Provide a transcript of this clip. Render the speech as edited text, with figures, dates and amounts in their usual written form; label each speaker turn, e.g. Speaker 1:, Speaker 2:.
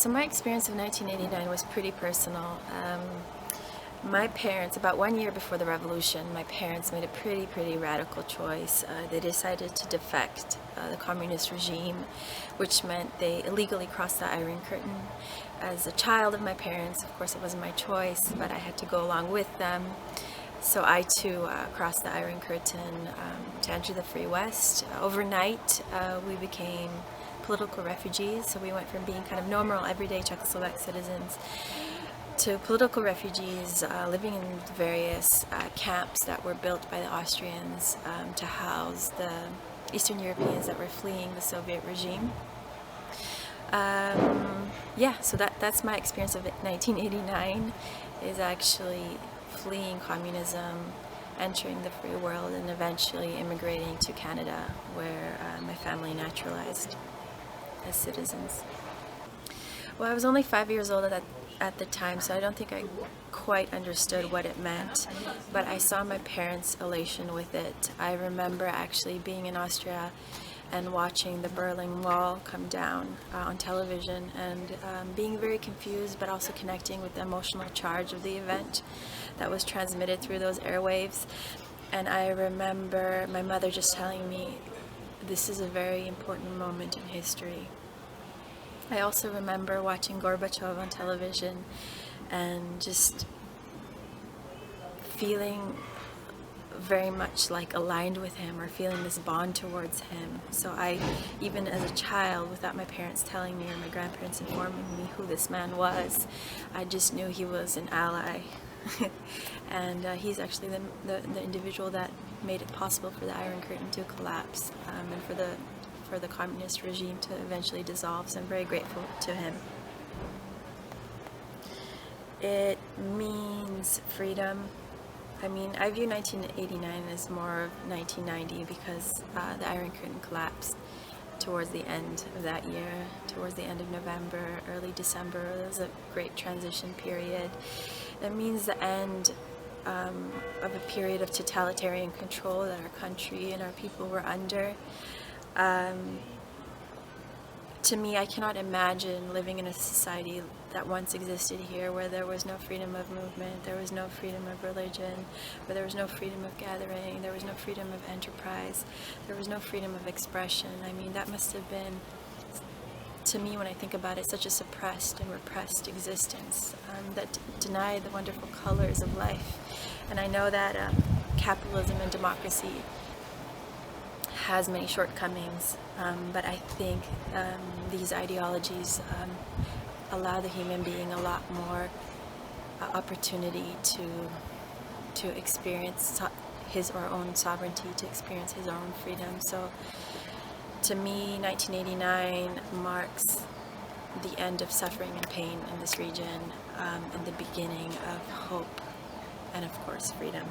Speaker 1: So my experience of 1989 was pretty personal. My parents, about 1 year before the revolution, my parents made a pretty radical choice. They decided to defect the communist regime, which meant they illegally crossed the Iron Curtain. As a child of my parents, of course it wasn't my choice, but I had to go along with them. So I too crossed the Iron Curtain to enter the Free West. Overnight we became political refugees, so we went from being kind of normal, everyday Czechoslovak citizens to political refugees living in various camps that were built by the Austrians to house the Eastern Europeans that were fleeing the Soviet regime. Yeah, so that's my experience of 1989, is actually fleeing communism, entering the free world, and eventually immigrating to Canada, where my family naturalized as citizens. Well, I was only 5 years old at the time, so I don't think I quite understood what it meant, but I saw my parents' elation with it. I remember actually being in Austria and watching the Berlin Wall come down on television and being very confused, but also connecting with the emotional charge of the event that was transmitted through those airwaves. And I remember my mother just telling me, this is a very important moment in history. I also remember watching Gorbachev on television and just feeling very much like aligned with him, or feeling this bond towards him. So I, even as a child, without my parents telling me or my grandparents informing me who this man was, I just knew he was an ally. And he's actually the individual that made it possible for the Iron Curtain to collapse and for the communist regime to eventually dissolve. So I'm very grateful to him. It means freedom. I mean, I view 1989 as more of 1990 because the Iron Curtain collapsed towards the end of that year, towards the end of November, early December. It was a great transition period. It means the end of a period of totalitarian control that our country and our people were under. To me, I cannot imagine living in a society that once existed here, where there was no freedom of movement, there was no freedom of religion, where there was no freedom of gathering, there was no freedom of enterprise, there was no freedom of expression. I mean, that must have been, to me, when I think about it, such a suppressed and repressed existence that denied the wonderful colors of life. And I know that capitalism and democracy has many shortcomings, but I think these ideologies allow the human being a lot more opportunity to experience his or her own sovereignty, to experience his or her own freedom. So to me, 1989 marks the end of suffering and pain in this region and the beginning of hope and, of course, freedom.